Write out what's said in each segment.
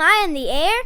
Am I in the air?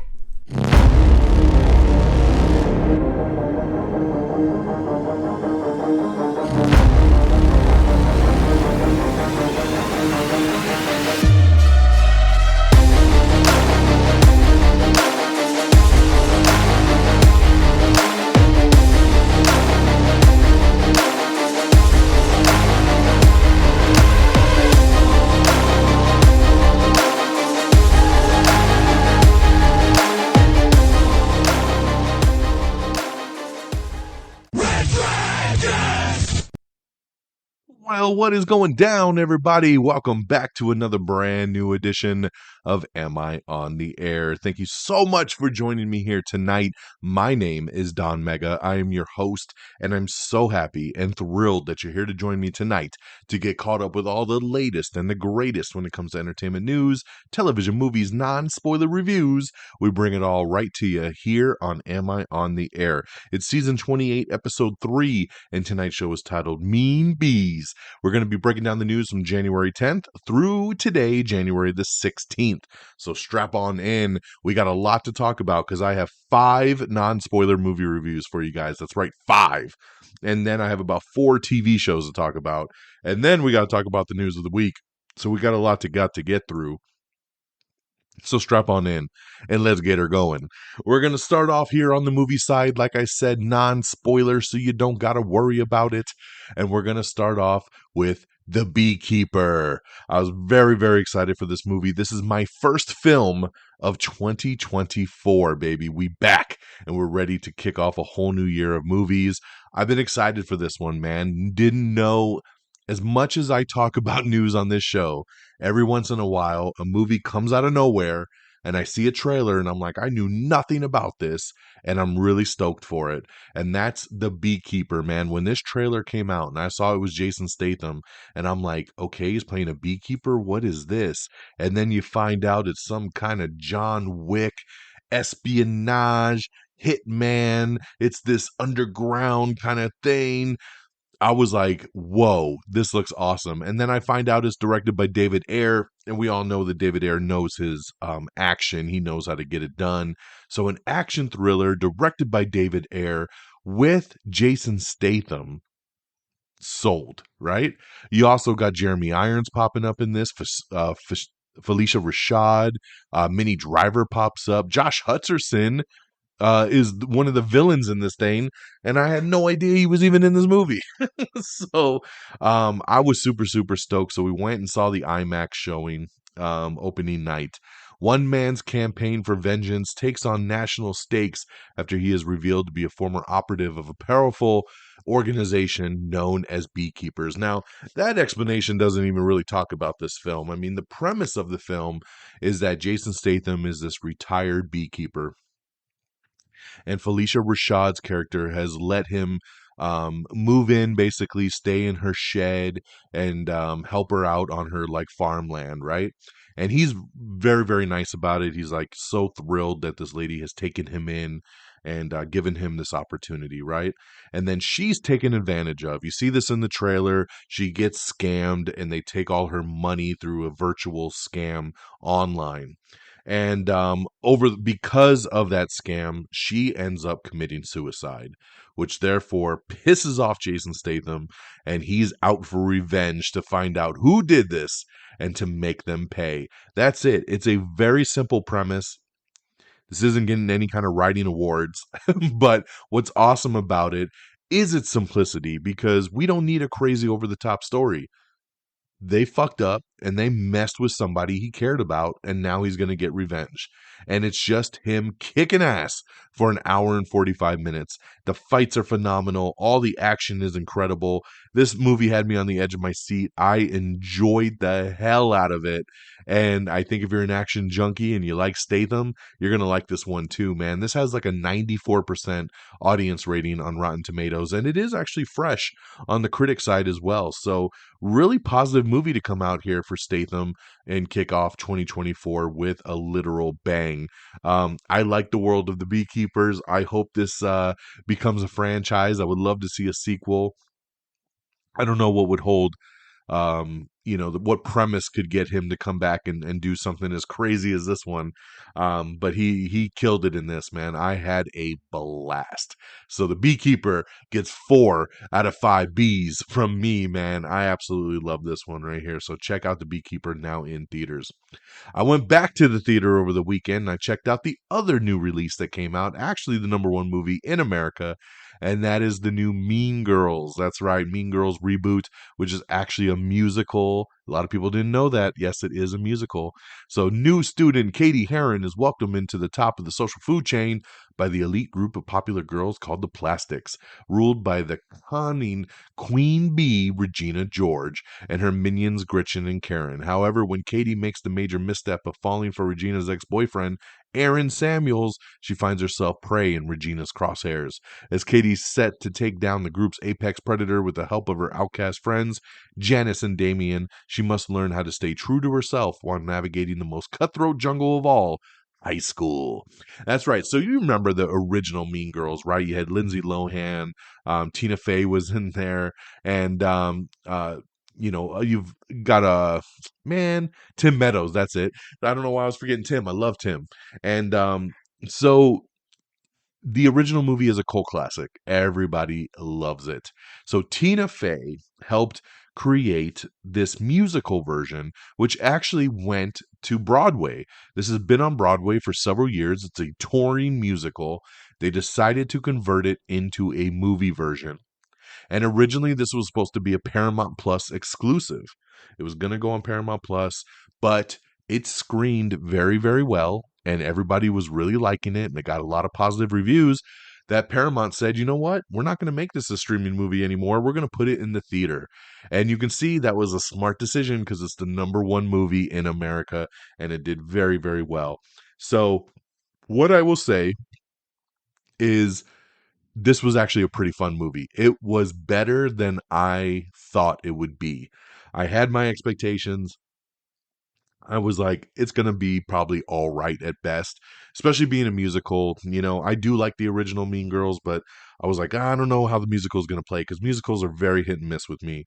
Well, what is going down, everybody? Welcome back to another brand new edition of Am I on the Air? Thank you so much for joining me here tonight. My name is DONMEGA. I am your host, and I'm so happy and thrilled that you're here to join me tonight to get caught up with all the latest and the greatest when it comes to entertainment news, television, movies, non-spoiler reviews. We bring it all right to you here on Am I on the Air? It's season 28, episode 3, and tonight's show is titled Mean Bees. We're going to be breaking down the news from January 10th through today, January the 16th. So strap on in. We got a lot to talk about because I have 5 non-spoiler movie reviews for you guys. That's right, 5. And then I have about 4 TV shows to talk about. And then we got to talk about the news of the week. So we got a lot to get through. So strap on in and let's get her going. We're going to start off here on the movie side, like I said, non-spoiler, so you don't got to worry about it. And we're going to start off with The Beekeeper. I was very, very excited for this movie. This is my first film of 2024, baby. We back and we're ready to kick off a whole new year of movies. I've been excited for this one, man. Didn't know. As much as I talk about news on this show, every once in a while, a movie comes out of nowhere and I see a trailer and I'm like, I knew nothing about this and I'm really stoked for it. And that's The Beekeeper, man. When this trailer came out and I saw it was Jason Statham and I'm like, okay, he's playing a beekeeper. What is this? And then you find out it's some kind of John Wick espionage hitman. It's this underground kind of thing. I was like, whoa, this looks awesome. And then I find out it's directed by David Ayer, and we all know that David Ayer knows his action. He knows how to get it done. So an action thriller directed by David Ayer with Jason Statham, sold, right? You also got Jeremy Irons popping up in this, Felicia Rashad, Minnie Driver pops up, Josh Hutcherson is one of the villains in this thing, and I had no idea he was even in this movie. So I was super, super stoked. So we went and saw the IMAX showing opening night. One man's campaign for vengeance takes on national stakes after he is revealed to be a former operative of a powerful organization known as Beekeepers. Now, that explanation doesn't even really talk about this film. I mean, the premise of the film is that Jason Statham is this retired beekeeper, and Felicia Rashad's character has let him move in, basically stay in her shed and help her out on her like farmland, right? And he's very, very nice about it. He's like so thrilled that this lady has taken him in and given him this opportunity, right? And then she's taken advantage of. You see this in the trailer. She gets scammed and they take all her money through a virtual scam online. And because of that scam, she ends up committing suicide, which therefore pisses off Jason Statham, and he's out for revenge to find out who did this and to make them pay. That's it. It's a very simple premise. This isn't getting any kind of writing awards, but what's awesome about it is its simplicity, because we don't need a crazy over the top story. They fucked up and they messed with somebody he cared about, and now he's going to get revenge. And it's just him kicking ass for an hour and 45 minutes. The fights are phenomenal. All the action is incredible. This movie had me on the edge of my seat. I enjoyed the hell out of it. And I think if you're an action junkie and you like Statham, you're going to like this one too, man. This has like a 94% audience rating on Rotten Tomatoes, and it is actually fresh on the critic side as well. So really positive movie to come out here for Statham and kick off 2024 with a literal bang. I like the world of the Beekeepers. I hope this becomes a franchise. I would love to see a sequel. I don't know what would hold what premise could get him to come back and do something as crazy as this one. But he killed it in this, man. I had a blast. So the Beekeeper gets 4 out of 5 Bs from me, man. I absolutely love this one right here. So check out the Beekeeper now in theaters. I went back to the theater over the weekend and I checked out the other new release that came out, actually the number one movie in America, and that is the new Mean Girls. That's right, Mean Girls reboot, which is actually a musical. A lot of people didn't know that. Yes, it is a musical. So, new student Katie Heron is welcomed into the top of the social food chain by the elite group of popular girls called the Plastics, ruled by the cunning Queen Bee, Regina George, and her minions Gretchen and Karen. However, when Katie makes the major misstep of falling for Regina's ex-boyfriend, Aaron Samuels, she finds herself prey in Regina's crosshairs. As Katie's set to take down the group's apex predator with the help of her outcast friends, Janice and Damien, she must learn how to stay true to herself while navigating the most cutthroat jungle of all, high school. That's right. So you remember the original Mean Girls, right? You had Lindsay Lohan, Tina Fey was in there, and you've got a man, Tim Meadows. That's it. I don't know why I was forgetting Tim. I love Tim, and so the original movie is a cult classic. Everybody loves it. So Tina Fey helped create this musical version, which actually went to Broadway. This has been on Broadway for several years. It's a touring musical. They decided to convert it into a movie version. And originally, this was supposed to be a Paramount Plus exclusive. It was going to go on Paramount Plus, but it screened very, very well, and everybody was really liking it, and it got a lot of positive reviews. That Paramount said, you know what? We're not going to make this a streaming movie anymore. We're going to put it in the theater. And you can see that was a smart decision because it's the number one movie in America, and it did very, very well. So, what I will say is this was actually a pretty fun movie. It was better than I thought it would be. I had my expectations. I was like, it's going to be probably all right at best, especially being a musical. I do like the original Mean Girls, but I was like, I don't know how the musical is going to play because musicals are very hit and miss with me.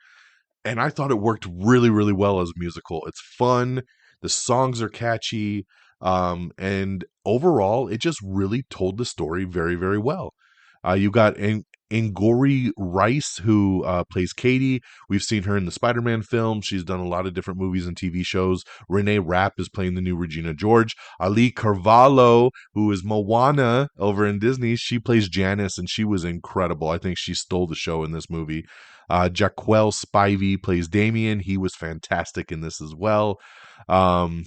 And I thought it worked really, really well as a musical. It's fun. The songs are catchy. And overall, it just really told the story very, very well. You got Angori Rice, who plays Katie. We've seen her in the Spider-Man film. She's done a lot of different movies and TV shows. Renee Rapp is playing the new Regina George. Ali Carvalho, who is Moana over in Disney, she plays Janice, and she was incredible. I think she stole the show in this movie. Jaquel Spivey plays Damien. He was fantastic in this as well. Um,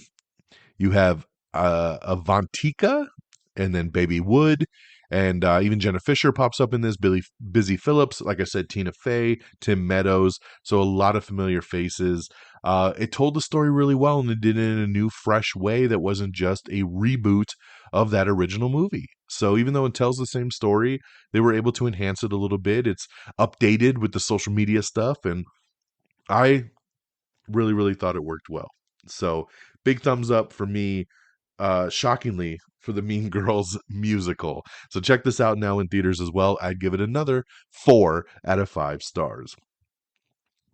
you have Avantika and then Baby Wood. And even Jenna Fisher pops up in this. Busy Phillips, like I said, Tina Fey, Tim Meadows. So a lot of familiar faces. It told the story really well, and it did it in a new, fresh way that wasn't just a reboot of that original movie. So even though it tells the same story, they were able to enhance it a little bit. It's updated with the social media stuff, and I really, really thought it worked well. So big thumbs up for me, shockingly, for the Mean Girls musical. So check this out now in theaters as well. I'd give it another 4 out of 5 stars.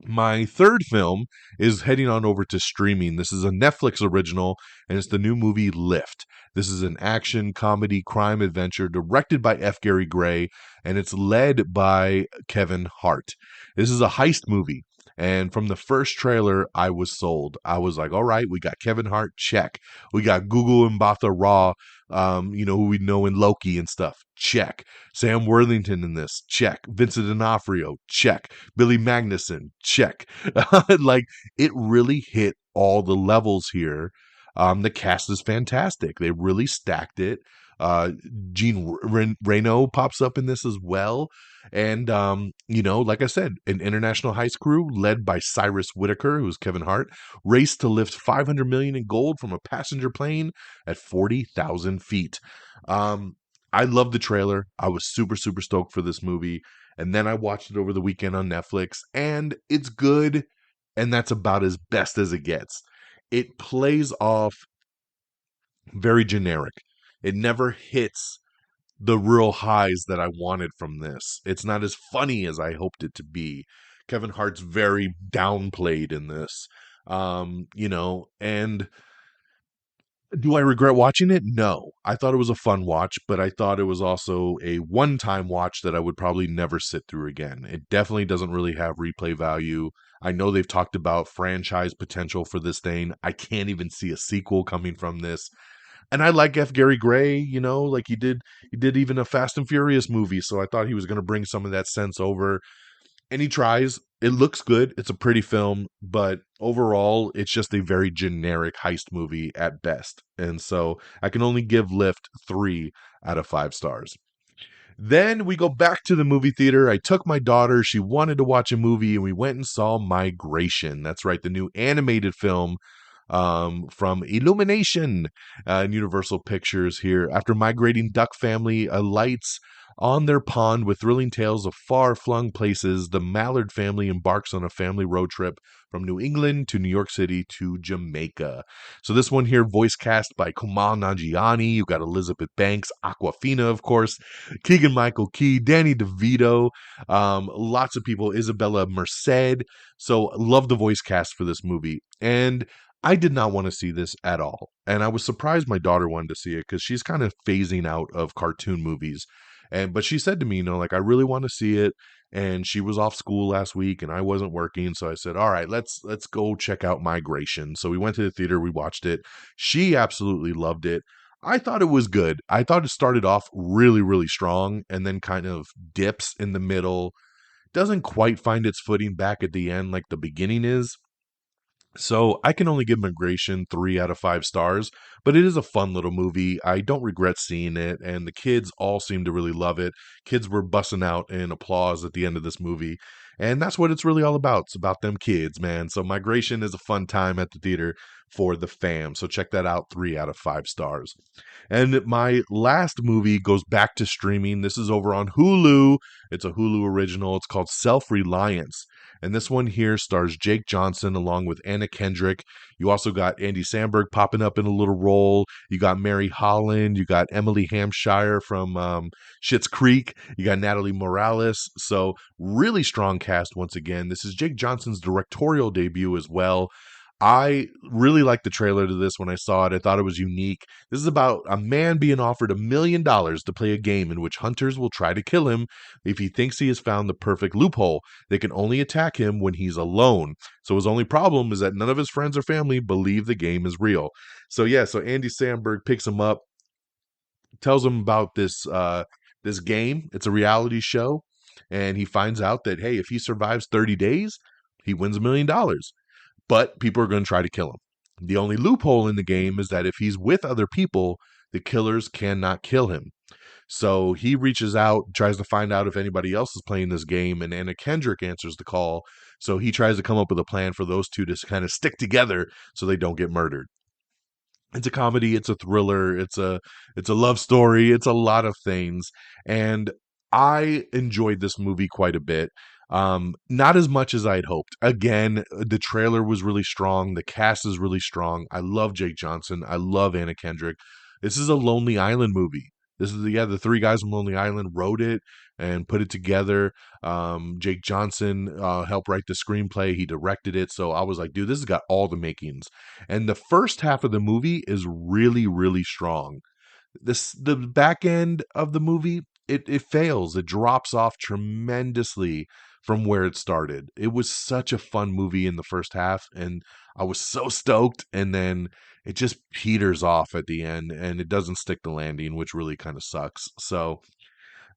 My third film is heading on over to streaming. This is a Netflix original, and it's the new movie Lift. This is an action, comedy, crime adventure directed by F. Gary Gray, and it's led by Kevin Hart. This is a heist movie, and from the first trailer, I was sold. I was like, all right, we got Kevin Hart, check. We got Gugu Mbatha Raw, who we know in Loki and stuff, check. Sam Worthington in this, check. Vincent D'Onofrio, check. Billy Magnuson, check. Like, it really hit all the levels here. The cast is fantastic. They really stacked it. Gene Reno pops up in this as well. And, like I said, an international heist crew led by Cyrus Whitaker, who's Kevin Hart, raced to lift $500 million in gold from a passenger plane at 40,000 feet. I love the trailer. I was super, super stoked for this movie. And then I watched it over the weekend on Netflix, and it's good. And that's about as best as it gets. It plays off very generic. It never hits the real highs that I wanted from this. It's not as funny as I hoped it to be. Kevin Hart's very downplayed in this. And do I regret watching it? No. I thought it was a fun watch, but I thought it was also a one-time watch that I would probably never sit through again. It definitely doesn't really have replay value. I know they've talked about franchise potential for this thing. I can't even see a sequel coming from this. And I like F. Gary Gray, like he did even a Fast and Furious movie, so I thought he was going to bring some of that sense over, and he tries. It looks good. It's a pretty film, but overall, it's just a very generic heist movie at best. And so I can only give Lift 3 out of 5 stars. Then we go back to the movie theater. I took my daughter. She wanted to watch a movie, and we went and saw Migration. That's right, the new animated film from Illumination and Universal Pictures here. After migrating duck family alights on their pond with thrilling tales of far-flung places, the Mallard family embarks on a family road trip from New England to New York City to Jamaica. So this one here, voice cast by Kumail Nanjiani. You got Elizabeth Banks, Aquafina, of course, Keegan-Michael Key, Danny DeVito, lots of people, Isabella Merced. So love the voice cast for this movie. And I did not want to see this at all. And I was surprised my daughter wanted to see it because she's kind of phasing out of cartoon movies. But she said to me, like, I really want to see it. And she was off school last week and I wasn't working. So I said, all right, let's go check out Migration. So we went to the theater, we watched it. She absolutely loved it. I thought it was good. I thought it started off really, really strong and then kind of dips in the middle. Doesn't quite find its footing back at the end like the beginning is. So I can only give Migration 3 out of 5 stars, but it is a fun little movie. I don't regret seeing it, and the kids all seem to really love it. Kids were busting out in applause at the end of this movie, and that's what it's really all about. It's about them kids, man. So Migration is a fun time at the theater for the fam. So check that out, 3 out of 5 stars. And my last movie goes back to streaming. This is over on Hulu. It's a Hulu original. It's called Self-Reliance. And this one here stars Jake Johnson along with Anna Kendrick. You also got Andy Samberg popping up in a little role. You got Mary Holland. You got Emily Hampshire from Schitt's Creek. You got Natalie Morales. So really strong cast once again. This is Jake Johnson's directorial debut as well. I really liked the trailer to this when I saw it. I thought it was unique. This is about a man being offered $1 million to play a game in which hunters will try to kill him if he thinks he has found the perfect loophole. They can only attack him when he's alone. So his only problem is that none of his friends or family believe the game is real. So Andy Samberg picks him up, tells him about this game. It's a reality show, and he finds out that, hey, if he survives 30 days, he wins $1 million. But people are going to try to kill him. The only loophole in the game is that if he's with other people, the killers cannot kill him. So he reaches out, tries to find out if anybody else is playing this game, and Anna Kendrick answers the call. So he tries to come up with a plan for those two to kind of stick together so they don't get murdered. It's a comedy, it's a thriller, it's a love story, it's a lot of things. And I enjoyed this movie quite a bit. Not as much as I had hoped. Again, the trailer was really strong, the cast is really strong. I love Jake Johnson, I love Anna Kendrick. This is a Lonely Island movie. This is the three guys from Lonely Island wrote it and put it together. Jake Johnson helped write the screenplay. He directed it. So I was like, dude, this has got all the makings. And the first half of the movie is really, really strong. The back end of the movie, it fails. It drops off tremendously from where it started. It was such a fun movie in the first half, and I was so stoked, and then it just peters off at the end, and it doesn't stick the landing, which really kind of sucks. So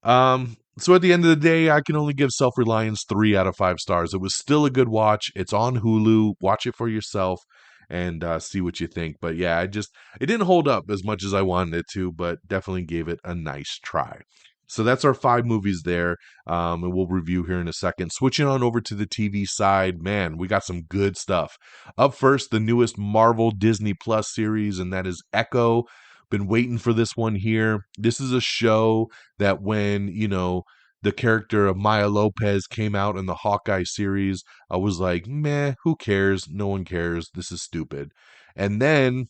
at the end of the day, I can only give Self-Reliance 3 out of 5 stars. It was still a good watch. It's on Hulu. Watch it for yourself and see what you think. But yeah, it didn't hold up as much as I wanted it to, but definitely gave it a nice try. So that's our 5 movies there, and we'll review here in a second. Switching on over to the TV side, man, we got some good stuff. Up first, the newest Marvel Disney Plus series, and that is Echo. Been waiting for this one here. This is a show that when, the character of Maya Lopez came out in the Hawkeye series, I was like, meh, who cares? No one cares. This is stupid. And then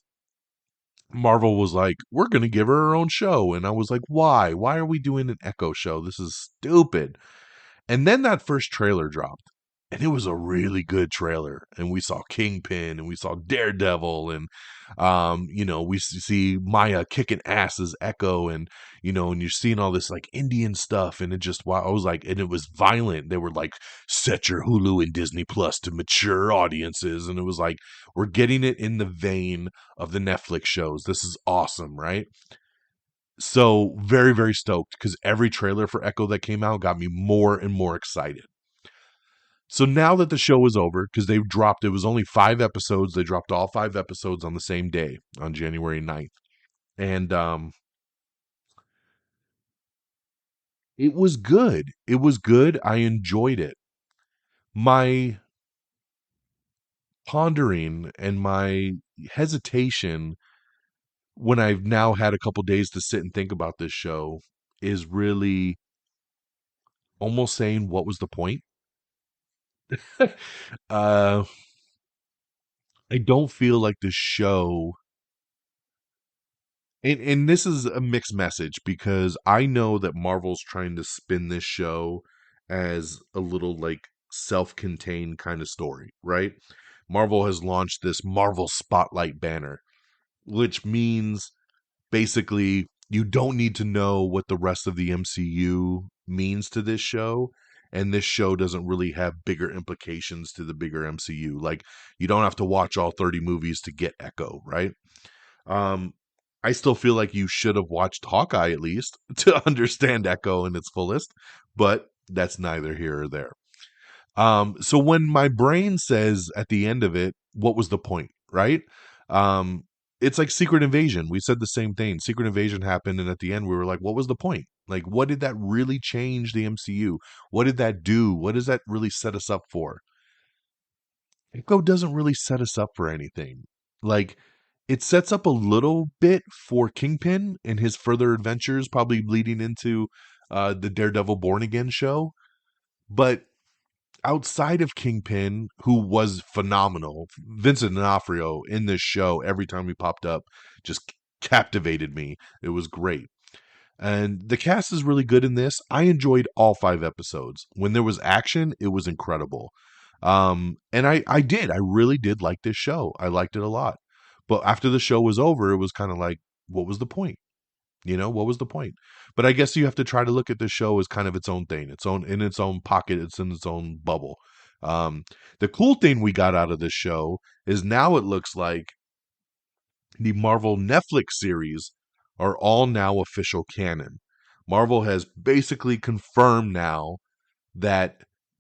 Marvel was like, we're going to give her her own show. And I was like, why? Why are we doing an Echo show? This is stupid. And then that first trailer dropped. and it was a really good trailer. And we saw Kingpin, and we saw Daredevil, and we see Maya kicking ass as Echo, and and you're seeing all this like Indian stuff, and it just wow, I was like, and it was violent. They were like, set your Hulu and Disney Plus to mature audiences, and it was like we're getting it in the vein of the Netflix shows. This is awesome, right? So very, very stoked because every trailer for Echo that came out got me more and more excited. So now that the show is over, because they dropped, it was only 5 episodes. They dropped all 5 episodes on the same day, on January 9th. And it was good. It was good. I enjoyed it. My pondering and my hesitation when I've now had a couple days to sit and think about this show is really almost saying, what was the point? uh, I don't feel like the show, and this is a mixed message because I know that Marvel's trying to spin this show as a little like self-contained kind of story, right? Marvel has launched this Marvel Spotlight banner, which means basically you don't need to know what the rest of the MCU means to this show, and this show doesn't really have bigger implications to the bigger MCU. Like you don't have to watch all 30 movies to get Echo, right? Um, I still feel like you should have watched Hawkeye at least to understand Echo in its fullest, but that's neither here or there. So when my brain says at the end of it, what was the point, right? Um, it's like Secret Invasion. We said the same thing. Secret Invasion happened, and at the end, we were like, what was the point? Like, what did that really change the MCU? What did that do? What does that really set us up for? Echo doesn't really set us up for anything. Like, it sets up a little bit for Kingpin and his further adventures, probably leading into the Daredevil Born Again show. But outside of Kingpin, who was phenomenal, Vincent D'Onofrio in this show, every time he popped up, just captivated me. It was great. And the cast is really good in this. I enjoyed all 5 episodes. When there was action, it was incredible. And I really did like this show. I liked it a lot. But after the show was over, it was kind of like, what was the point? What was the point? But I guess you have to try to look at this show as kind of its own thing, its own in its own pocket, it's in its own bubble. Um, the cool thing we got out of this show is now it looks like the Marvel Netflix series are all now official canon. Marvel has basically confirmed now that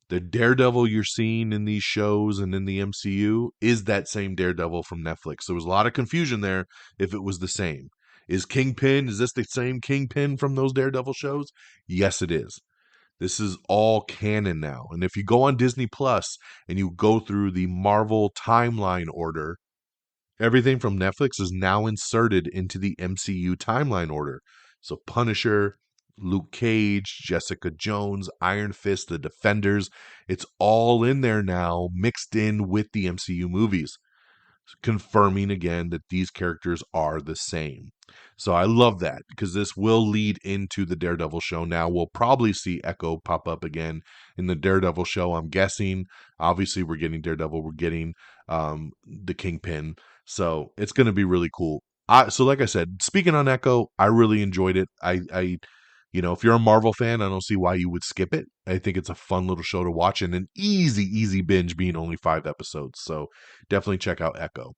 the Daredevil you're seeing in these shows and in the MCU is that same Daredevil from Netflix. There was a lot of confusion there if it was the same. Is this the same Kingpin from those Daredevil shows? Yes, it is. This is all canon now. And if you go on Disney Plus and you go through the Marvel timeline order, everything from Netflix is now inserted into the MCU timeline order. So Punisher, Luke Cage, Jessica Jones, Iron Fist, The Defenders, it's all in there now, mixed in with the MCU movies, confirming again that these characters are the same. So I love that because this will lead into the Daredevil show. Now we'll probably see Echo pop up again in the Daredevil show. I'm guessing. Obviously, we're getting Daredevil. We're getting the Kingpin. So it's going to be really cool. So like I said, speaking on Echo, I really enjoyed it. If you're a Marvel fan, I don't see why you would skip it. I think it's a fun little show to watch and an easy, easy binge being only 5 episodes. So definitely check out Echo.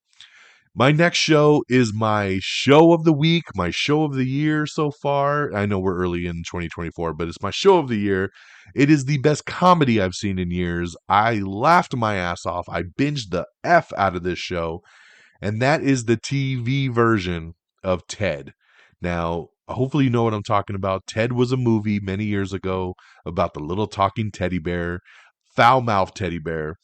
My next show is my show of the week, my show of the year so far. I know we're early in 2024, but it's my show of the year. It is the best comedy I've seen in years. I laughed my ass off. I binged the F out of this show, and that is the TV version of Ted. Now, hopefully, you know what I'm talking about. Ted was a movie many years ago about the little talking teddy bear, foul mouthed teddy bear,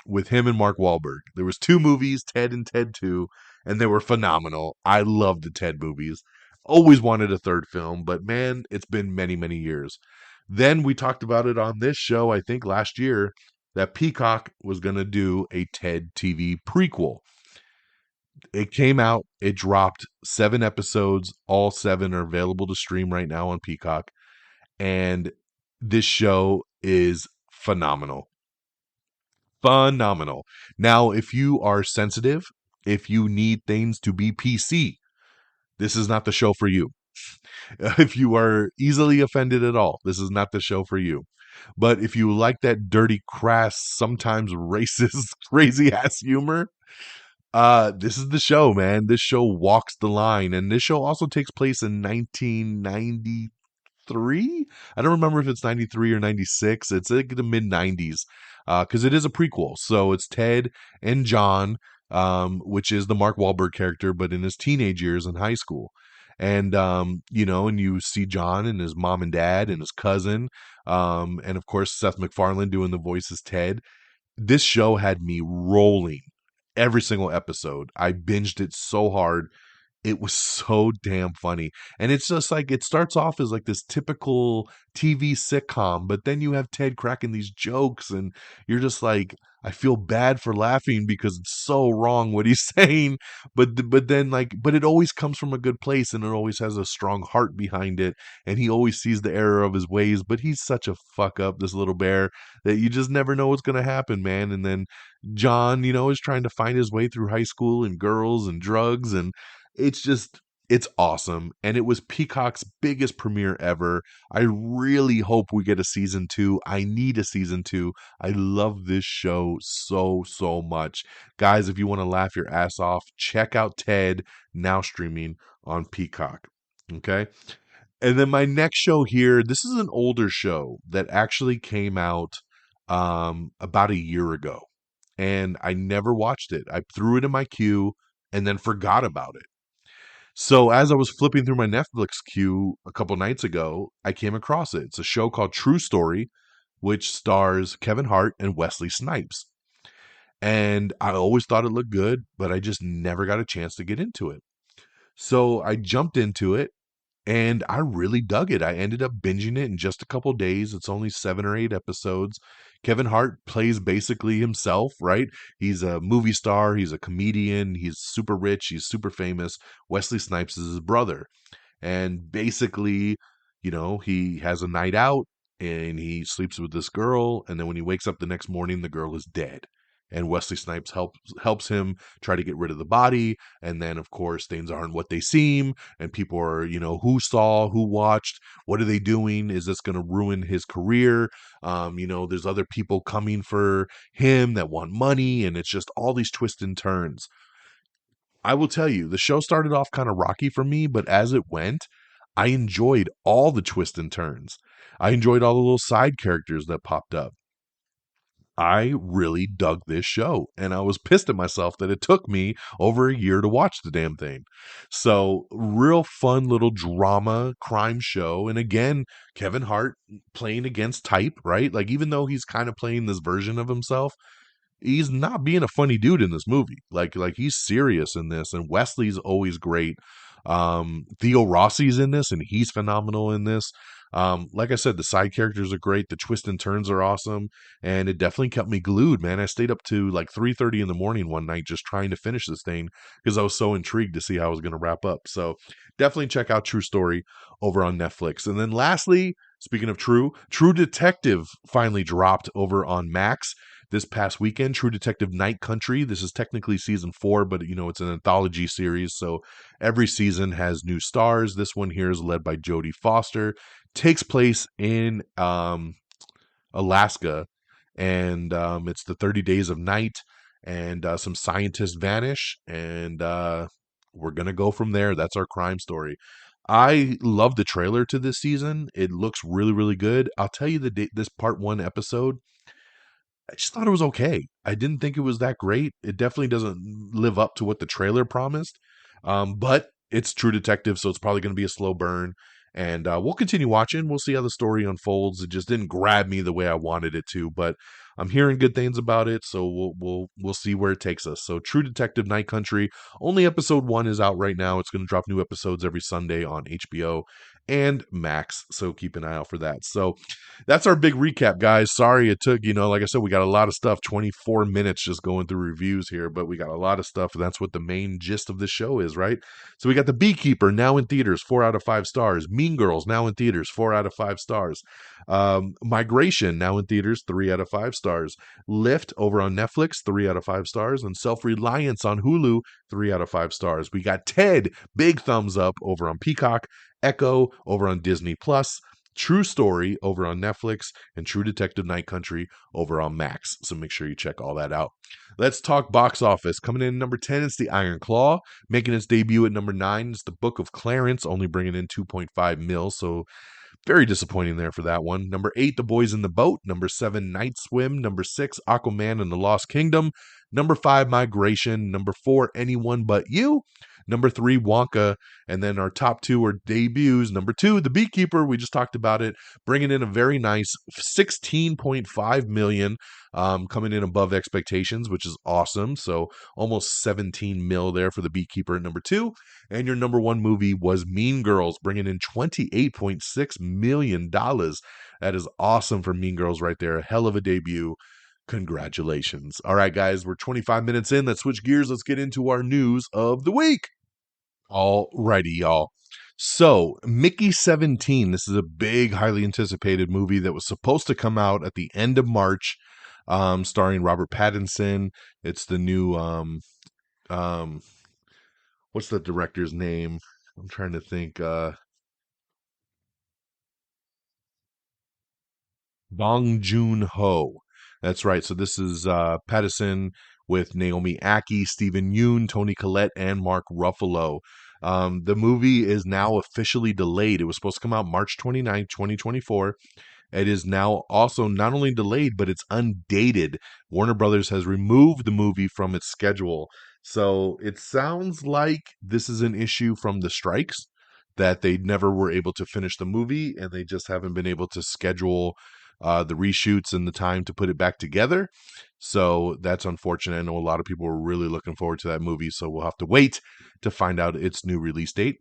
with him and Mark Wahlberg. There was 2 movies, Ted and Ted 2, and they were phenomenal. I loved the Ted movies. Always wanted a third film, but man, it's been many, many years. Then we talked about it on this show, I think last year, that Peacock was going to do a Ted TV prequel. It came out, it dropped 7 episodes. All 7 are available to stream right now on Peacock. And this show is phenomenal. phenomenal. Now, if you are sensitive, if you need things to be PC, this is not the show for you. If you are easily offended at all, this is not the show for you. But if you like that dirty, crass, sometimes racist, crazy ass humor, this is the show, man. This show walks the line. And this show also takes place in 1993. I don't remember if it's 93 or 96. It's like the mid 90s because it is a prequel. So it's Ted and John, which is the Mark Wahlberg character, but in his teenage years in high school. And, and you see John and his mom and dad and his cousin. And of course, Seth MacFarlane doing the voice as Ted. This show had me rolling every single episode. I binged it so hard. It was so damn funny. And it's just like it starts off as like this typical TV sitcom, but then you have Ted cracking these jokes and you're just like I feel bad for laughing because it's so wrong what he's saying, but then but it always comes from a good place and it always has a strong heart behind it and he always sees the error of his ways, but he's such a fuck up this little bear that you just never know what's going to happen, man. And then John, is trying to find his way through high school and girls and drugs and it's awesome. And it was Peacock's biggest premiere ever. I really hope we get a season 2. I need a season 2. I love this show so much. Guys, if you want to laugh your ass off, check out Ted, now streaming on Peacock. Okay? And then my next show here, this is an older show that actually came out about a year ago. And I never watched it. I threw it in my queue and then forgot about it. So as I was flipping through my Netflix queue a couple nights ago, I came across it. It's a show called True Story, which stars Kevin Hart and Wesley Snipes. And I always thought it looked good, but I just never got a chance to get into it. So I jumped into it and I really dug it. I ended up binging it in just a couple days. It's only 7 or 8 episodes. Kevin Hart plays basically himself, right? He's a movie star, he's a comedian, he's super rich, he's super famous. Wesley Snipes is his brother. And basically, he has a night out and he sleeps with this girl. And then when he wakes up the next morning, the girl is dead. And Wesley Snipes helps him try to get rid of the body. And then, of course, things aren't what they seem. And people are, who saw, who watched, what are they doing? Is this going to ruin his career? There's other people coming for him that want money. And it's just all these twists and turns. I will tell you, the show started off kind of rocky for me, but as it went, I enjoyed all the twists and turns. I enjoyed all the little side characters that popped up. I really dug this show, and I was pissed at myself that it took me over a year to watch the damn thing. So, real fun little drama crime show. And again, Kevin Hart playing against type, right? Like, even though he's kind of playing this version of himself, he's not being a funny dude in this movie. Like he's serious in this, and Wesley's always great. Theo Rossi's in this, and he's phenomenal in this. Like I said, the side characters are great. The twists and turns are awesome, and it definitely kept me glued, man. I stayed up to like 3:30 in the morning one night just trying to finish this thing because I was so intrigued to see how I was going to wrap up. So definitely check out True Story over on Netflix. And then lastly, speaking of True Detective finally dropped over on Max this past weekend. True Detective Night Country. This is technically season 4, but it's an anthology series, so every season has new stars. This one here is led by Jodie Foster. Takes place in Alaska, and it's the 30 Days of Night, and some scientists vanish, and we're gonna go from there. That's our crime story. I love the trailer to this season. It looks really, really good. I'll tell you this part 1 episode, I just thought it was okay. I didn't think it was that great. It definitely doesn't live up to what the trailer promised. But it's True Detective, so it's probably going to be a slow burn. And we'll continue watching. We'll see how the story unfolds. It just didn't grab me the way I wanted it to, but I'm hearing good things about it, so we'll see where it takes us. So True Detective Night Country, only episode 1 is out right now. It's going to drop new episodes every Sunday on HBO and Max, so keep an eye out for that. So that's our big recap, guys. Sorry it took, like I said, we got a lot of stuff, 24 minutes just going through reviews here, but we got a lot of stuff. And that's what the main gist of the show is, right? So we got The Beekeeper now in theaters, 4 out of 5 stars. Mean Girls now in theaters, 4 out of 5 stars. Migration, now in theaters, 3 out of 5 stars. Lift over on Netflix, 3 out of 5 stars. And Self Reliance on Hulu, 3 out of 5 stars. We got Ted, big thumbs up over on Peacock. Echo over on Disney Plus. True Story over on Netflix, and True Detective Night Country over on Max. So make sure you check all that out. Let's talk box office. Coming in number 10 is The Iron Claw. Making its debut at number 9 is The Book of Clarence, only bringing in 2.5 mil. So very disappointing there for that one. Number 8, The Boys in the Boat. Number 7, Night Swim. Number 6, Aquaman and the Lost Kingdom. Number 5, Migration. Number 4, Anyone But You. Number 3, Wonka. And then our top 2 are debuts. Number 2, The Beekeeper. We just talked about it, bringing in a very nice 16.5 million, coming in above expectations, which is awesome. So almost 17 mil there for The Beekeeper at number 2. And your number 1 movie was Mean Girls, bringing in $28.6 million. That is awesome for Mean Girls right there. A hell of a debut. Congratulations. All right, guys, we're 25 minutes in. Let's switch gears. Let's get into our news of the week. All righty, y'all. So, Mickey 17. This is a big, highly anticipated movie that was supposed to come out at the end of March, starring Robert Pattinson. It's the new, um, what's the director's name? I'm trying to think. Bong Joon-ho. That's right. So this is Pattinson with Naomi Ackie, Stephen Yeun, Toni Collette, and Mark Ruffalo. The movie is now officially delayed. It was supposed to come out March 29th, 2024. It is now also not only delayed, but it's undated. Warner Brothers has removed the movie from its schedule. So it sounds like this is an issue from the strikes, that they never were able to finish the movie and they just haven't been able to schedule the reshoots and the time to put it back together. So that's unfortunate. I know a lot of people were really looking forward to that movie, so we'll have to wait to find out its new release date.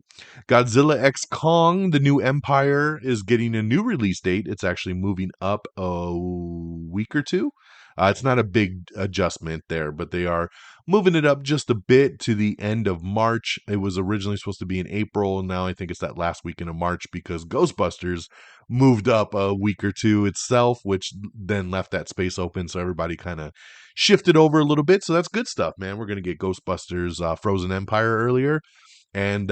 Godzilla X Kong, The New Empire, is getting a new release date. It's actually moving up a week or two. It's not a big adjustment there, but they are moving it up just a bit to the end of March. It was originally supposed to be in April, and now I think it's that last weekend of March because Ghostbusters moved up a week or two itself, which then left that space open. So everybody kind of shifted over a little bit. So that's good stuff, man. We're going to get Ghostbusters Frozen Empire earlier, and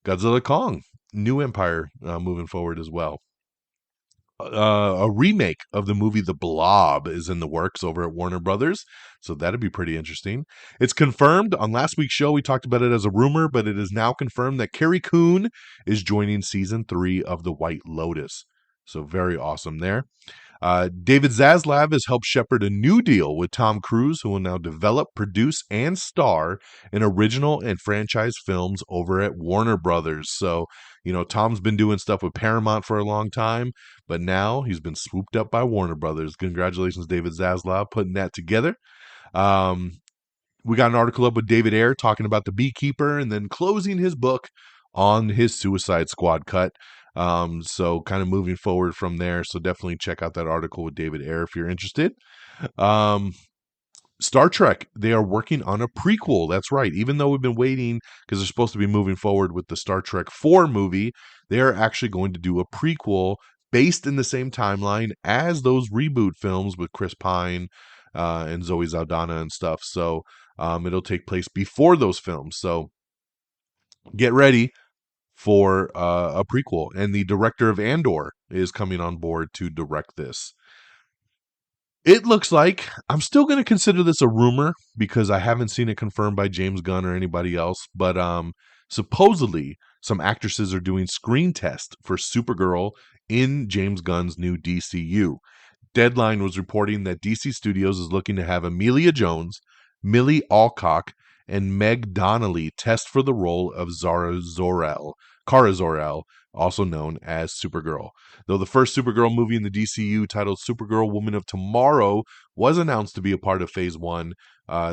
Godzilla Kong, New Empire moving forward as well. A remake of the movie The Blob is in the works over at Warner Brothers, so that'd be pretty interesting. It's confirmed. On last week's show, we talked about it as a rumor, but it is now confirmed that Carrie Coon is joining season 3 of The White Lotus. So very awesome there. David Zaslav has helped shepherd a new deal with Tom Cruise, who will now develop, produce, and star in original and franchise films over at Warner Brothers. So, Tom's been doing stuff with Paramount for a long time, but now he's been swooped up by Warner Brothers. Congratulations, David Zaslav, putting that together. We got an article up with David Ayer talking about The Beekeeper and then closing his book on his Suicide Squad cut. So kind of moving forward from there. So definitely check out that article with David Ayer if you're interested. Star Trek, they are working on a prequel. That's right. Even though we've been waiting because they're supposed to be moving forward with the Star Trek 4 movie, they are actually going to do a prequel based in the same timeline as those reboot films with Chris Pine and Zoe Saldana and stuff. So it'll take place before those films. So get ready for a prequel. And the director of Andor is coming on board to direct this. It looks like I'm still going to consider this a rumor because I haven't seen it confirmed by James Gunn or anybody else. But supposedly, some actresses are doing screen tests for Supergirl in James Gunn's new DCU. Deadline was reporting that DC Studios is looking to have Amelia Jones, Millie Alcock, and Meg Donnelly test for the role of Kara Zor-El, also known as Supergirl. Though the first Supergirl movie in the DCU, titled Supergirl Woman of Tomorrow, was announced to be a part of Phase 1,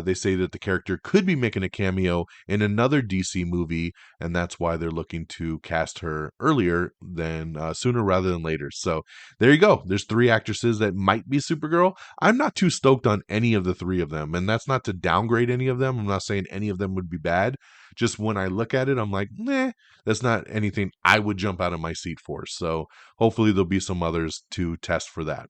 They say that the character could be making a cameo in another DC movie, and that's why they're looking to cast her earlier than sooner rather than later. So there you go. There's three actresses that might be Supergirl. I'm not too stoked on any of the three of them, and that's not to downgrade any of them. I'm not saying any of them would be bad. Just when I look at it, I'm like, nah, that's not anything I would jump out of my seat for. So hopefully there'll be some others to test for that.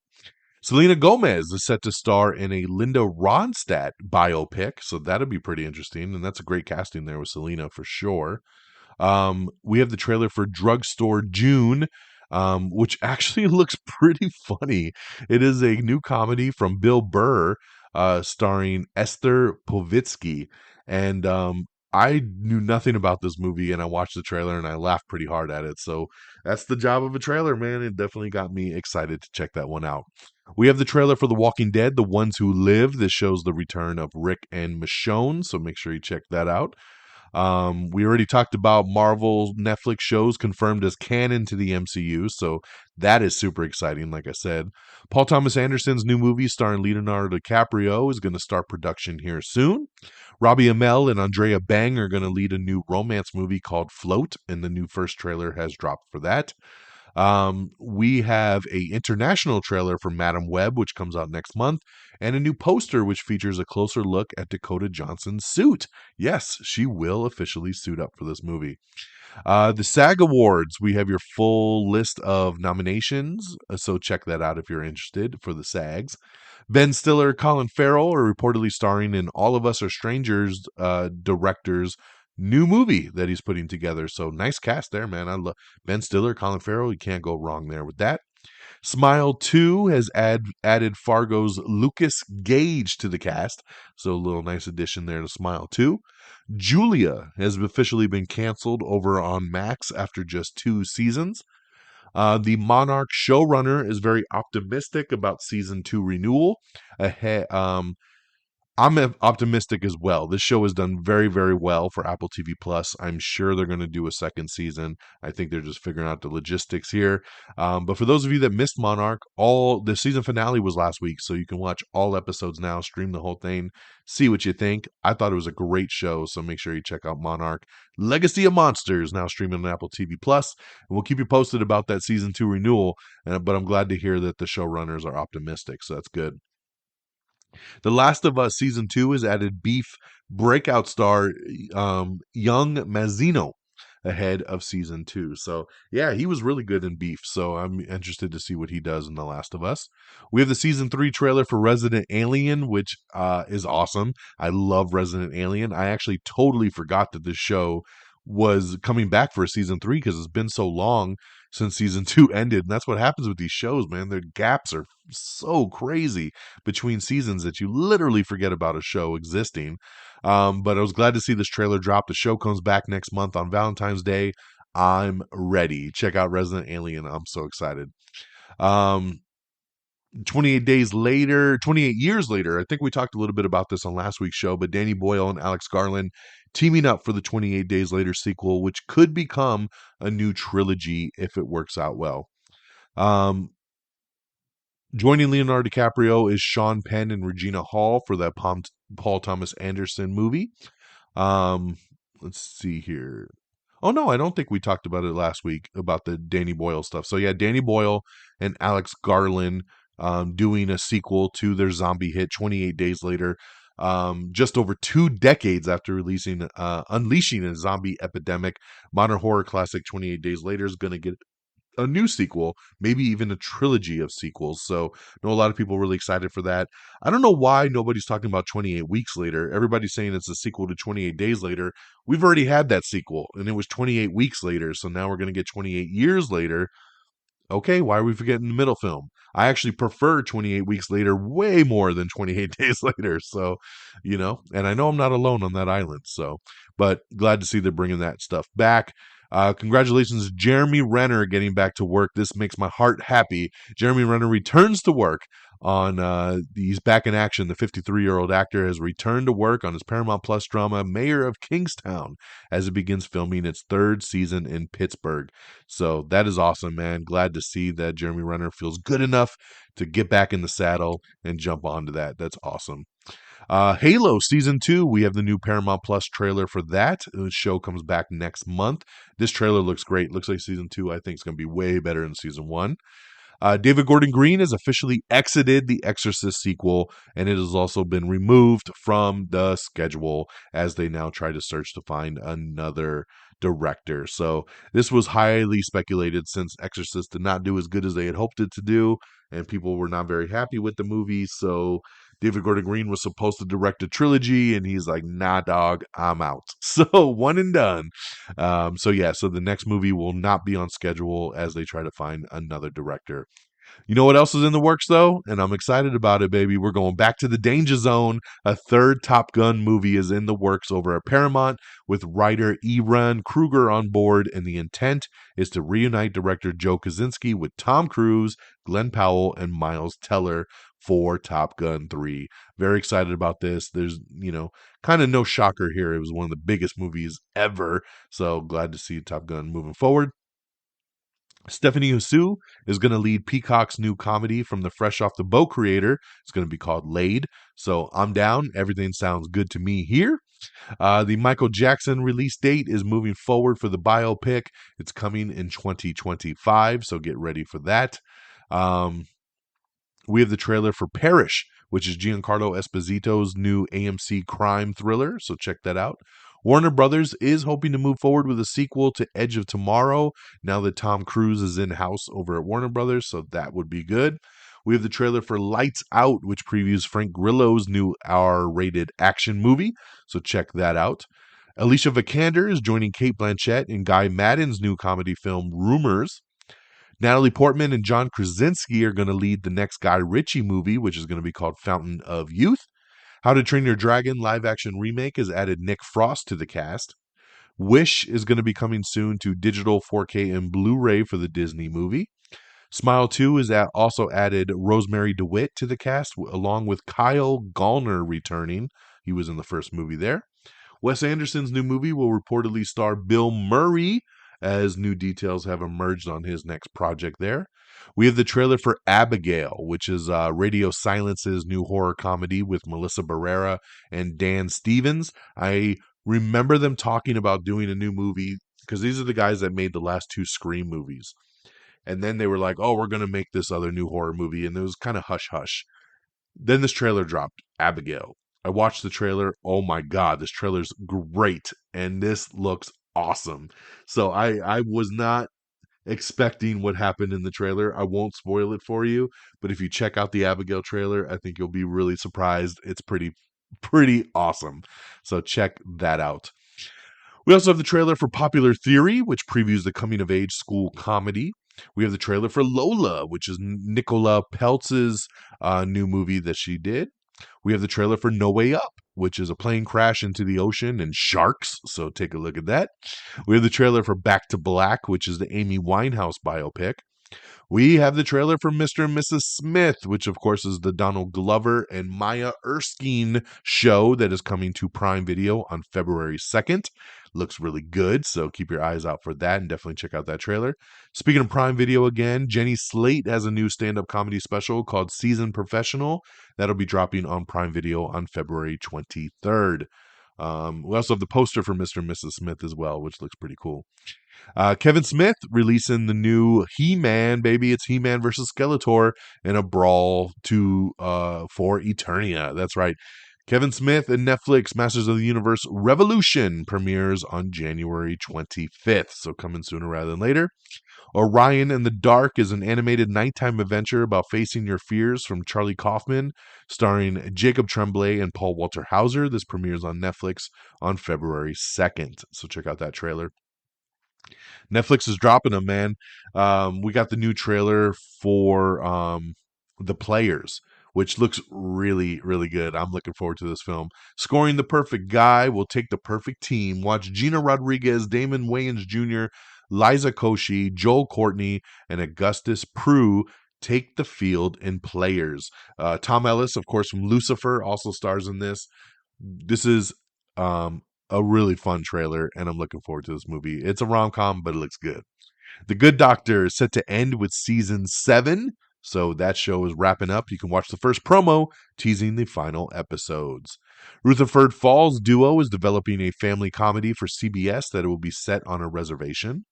Selena Gomez is set to star in a Linda Ronstadt biopic, so that'll be pretty interesting, and that's a great casting there with Selena for sure. We have the trailer for Drugstore June, which actually looks pretty funny. It is a new comedy from Bill Burr, starring Esther Povitsky, and I knew nothing about this movie, and I watched the trailer and I laughed pretty hard at it. So that's the job of a trailer, man. It definitely got me excited to check that one out. We have the trailer for The Walking Dead, The Ones Who Live. This shows the return of Rick and Michonne, so make sure you check that out. We already talked about Marvel Netflix shows confirmed as canon to the MCU, so that is super exciting, like I said. Paul Thomas Anderson's new movie starring Leonardo DiCaprio is going to start production here soon. Robbie Amell and Andrea Bang are going to lead a new romance movie called Float, and the new first trailer has dropped for that. We have a international trailer for Madam Web, which comes out next month, and a new poster which features a closer look at Dakota Johnson's suit. Yes, she will officially suit up for this movie. The SAG Awards, we have your full list of nominations, so check that out if you're interested for the SAGs. Ben Stiller, Colin Farrell are reportedly starring in All of Us Are Strangers director's new movie that he's putting together. So nice cast there, man. I love Ben Stiller, Colin Farrell. You can't go wrong there with that. Smile 2 has added Fargo's Lucas Gage to the cast. So a little nice addition there to Smile 2. Julia has officially been canceled over on Max after just 2 seasons. The Monarch showrunner is very optimistic about season 2 renewal. Ahead, I'm optimistic as well. This show has done very, very well for Apple TV Plus. I'm sure they're going to do a second season. I think they're just figuring out the logistics here. But for those of you that missed Monarch, all the season finale was last week, so you can watch all episodes now, stream the whole thing, see what you think. I thought it was a great show, so make sure you check out Monarch. Legacy of Monsters now streaming on Apple TV Plus, and we'll keep you posted about that season 2 renewal. But I'm glad to hear that the showrunners are optimistic, so that's good. The Last of Us season 2 has added Beef breakout star Young Mazzino ahead of season 2. So yeah, he was really good in Beef. So I'm interested to see what he does in The Last of Us. We have the season 3 trailer for Resident Alien, which is awesome. I love Resident Alien. I actually totally forgot that this show was coming back for a season 3 because it's been so long since season 2 ended. And that's what happens with these shows, man. Their gaps are so crazy between seasons that you literally forget about a show existing. But I was glad to see this trailer drop. The show comes back next month on Valentine's Day. I'm ready. Check out Resident Alien. I'm so excited. 28 days later, 28 years later, I think we talked a little bit about this on last week's show, but Danny Boyle and Alex Garland teaming up for the 28 Days Later sequel, which could become a new trilogy if it works out well. Joining Leonardo DiCaprio is Sean Penn and Regina Hall for that Paul Thomas Anderson movie. Let's see here. Oh, no, I don't think we talked about it last week about the Danny Boyle stuff. So, yeah, Danny Boyle and Alex Garland doing a sequel to their zombie hit 28 Days Later, just over 2 decades after unleashing a zombie epidemic. Modern horror classic 28 Days Later is going to get a new sequel, maybe even a trilogy of sequels. So I know a lot of people are really excited for that. I don't know why nobody's talking about 28 Weeks Later. Everybody's saying it's a sequel to 28 Days Later. We've already had that sequel, and it was 28 Weeks Later. So now we're going to get 28 Years Later. Okay, why are we forgetting the middle film? I actually prefer 28 Weeks Later way more than 28 Days Later. So, and I know I'm not alone on that island. So, but glad to see they're bringing that stuff back. Congratulations, Jeremy Renner, getting back to work. This makes my heart happy. Jeremy Renner returns to work on he's back in action. The 53-year-old actor has returned to work on his Paramount Plus drama Mayor of Kingstown as it begins filming its 3rd season in Pittsburgh. So that is awesome, man. Glad to see that Jeremy Renner feels good enough to get back in the saddle and jump onto that. That's awesome. Halo Season 2, we have the new Paramount Plus trailer for that. The show comes back next month. This trailer looks great. Looks like Season 2, I think, is going to be way better than Season 1. David Gordon Green has officially exited the Exorcist sequel, and it has also been removed from the schedule as they now try to search to find another director. So this was highly speculated since Exorcist did not do as good as they had hoped it to do, and people were not very happy with the movie. So David Gordon Green was supposed to direct a trilogy, and he's like, nah, dog, I'm out. So one and done. So the next movie will not be on schedule as they try to find another director. You know what else is in the works, though? And I'm excited about it, baby. We're going back to the danger zone. A third Top Gun movie is in the works over at Paramount with writer Ewan Kruger on board, and the intent is to reunite director Joe Kosinski with Tom Cruise, Glenn Powell, and Miles Teller for Top Gun 3. Very excited about this. There's, kind of no shocker here. It was one of the biggest movies ever. So glad to see Top Gun moving forward. Stephanie Hsu is going to lead Peacock's new comedy from the Fresh Off the Boat creator. It's going to be called Laid. So I'm down. Everything sounds good to me here. The Michael Jackson release date is moving forward for the biopic. It's coming in 2025, so get ready for that. We have the trailer for Perish, which is Giancarlo Esposito's new AMC crime thriller, so check that out. Warner Brothers is hoping to move forward with a sequel to Edge of Tomorrow now that Tom Cruise is in-house over at Warner Brothers, so that would be good. We have the trailer for Lights Out, which previews Frank Grillo's new R-rated action movie, so check that out. Alicia Vikander is joining Cate Blanchett in Guy Maddin's new comedy film Rumors. Natalie Portman and John Krasinski are going to lead the next Guy Ritchie movie, which is going to be called Fountain of Youth. How to Train Your Dragon live-action remake has added Nick Frost to the cast. Wish is going to be coming soon to digital 4K and Blu-ray for the Disney movie. Smile 2 has also added Rosemary DeWitt to the cast, along with Kyle Gallner returning. He was in the first movie there. Wes Anderson's new movie will reportedly star Bill Murray, as new details have emerged on his next project there. We have the trailer for Abigail, which is Radio Silence's new horror comedy with Melissa Barrera and Dan Stevens. I remember them talking about doing a new movie because these are the guys that made the last two Scream movies. And then they were like, oh, we're going to make this other new horror movie. And it was kind of hush-hush. Then this trailer dropped, Abigail. I watched the trailer. Oh my God, this trailer's great. And this looks awesome. So I was not expecting what happened in the trailer. I won't spoil it for you, but if you check out the Abigail trailer, I think you'll be really surprised. It's pretty awesome. So check that out. We also have the trailer for Popular Theory, which previews the coming-of-age school comedy. We have the trailer for Lola, which is Nicola Peltz's new movie that she did. We have the trailer for No Way Up, which is a plane crash into the ocean and sharks, so take a look at that. We have the trailer for Back to Black, which is the Amy Winehouse biopic. We have the trailer for Mr. and Mrs. Smith, which of course is the Donald Glover and Maya Erskine show that is coming to Prime Video on February 2nd. Looks really good, so keep your eyes out for that and definitely check out that trailer. Speaking of Prime Video again, Jenny Slate has a new stand-up comedy special called Seasoned Professional. That'll be dropping on Prime Video on February 23rd. We also have the poster for Mr. and Mrs. Smith as well, which looks pretty cool. Kevin Smith releasing the new He-Man, baby. It's He-Man versus Skeletor in a brawl for Eternia. That's right. Kevin Smith and Netflix Masters of the Universe Revolution premieres on January 25th. So coming sooner rather than later. Orion in the Dark is an animated nighttime adventure about facing your fears from Charlie Kaufman, starring Jacob Tremblay and Paul Walter Hauser. This premieres on Netflix on February 2nd. So check out that trailer. Netflix is dropping them, man. We got the new trailer for The Players, which looks really, really good. I'm looking forward to this film. Scoring the Perfect Guy will take the perfect team. Watch Gina Rodriguez, Damon Wayans Jr., Liza Koshy, Joel Courtney, and Augustus Prue take the field in Players. Tom Ellis, of course, from Lucifer, also stars in this. This is a really fun trailer, and I'm looking forward to this movie. It's a rom-com, but it looks good. The Good Doctor is set to end with season 7. So that show is wrapping up. You can watch the first promo teasing the final episodes. Rutherford Falls Duo is developing a family comedy for CBS that will be set on a reservation.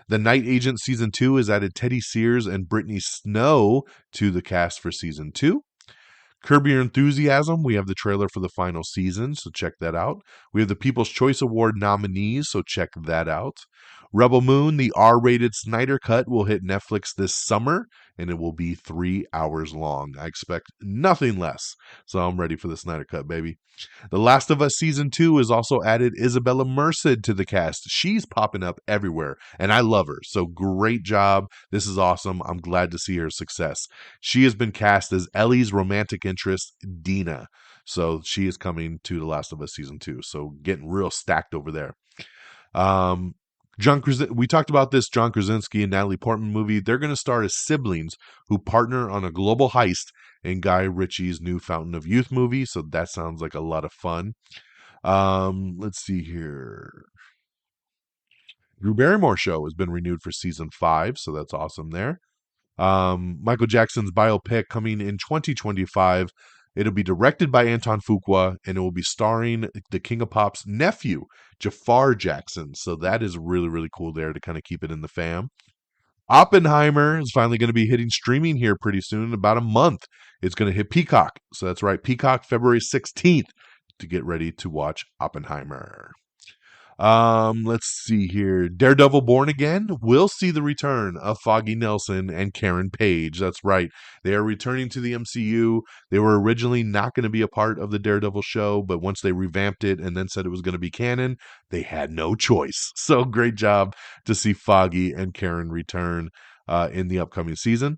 The Night Agent Season 2 has added Teddy Sears and Brittany Snow to the cast for Season 2. Curb Your Enthusiasm, we have the trailer for the final season, so check that out. We have the People's Choice Award nominees, so check that out. Rebel Moon, the R-rated Snyder Cut, will hit Netflix this summer, and it will be 3 hours long. I expect nothing less, so I'm ready for the Snyder Cut, baby. The Last of Us Season 2 has also added Isabella Merced to the cast. She's popping up everywhere, and I love her, so great job. This is awesome. I'm glad to see her success. She has been cast as Ellie's romantic interest, Dina. So she is coming to The Last of Us Season 2. So getting real stacked over there. We talked about this John Krasinski and Natalie Portman movie. They're going to star as siblings who partner on a global heist in Guy Ritchie's new Fountain of Youth movie. So that sounds like a lot of fun. Let's see here. Drew Barrymore show has been renewed for season 5, so that's awesome there. Michael Jackson's biopic coming in 2025. It'll be directed by Anton Fuqua, and it will be starring the King of Pop's nephew, Jafar Jackson. So that is really, really cool there to kind of keep it in the fam. Oppenheimer is finally going to be hitting streaming here pretty soon, in about a month. It's going to hit Peacock. So that's right, Peacock, February 16th, to get ready to watch Oppenheimer. Let's see here. Daredevil Born Again will see the return of Foggy Nelson and Karen Page. That's right. They are returning to the MCU. They were originally not going to be a part of the Daredevil show, but once they revamped it and then said it was going to be canon, they had no choice. So great job to see Foggy and Karen return in the upcoming season.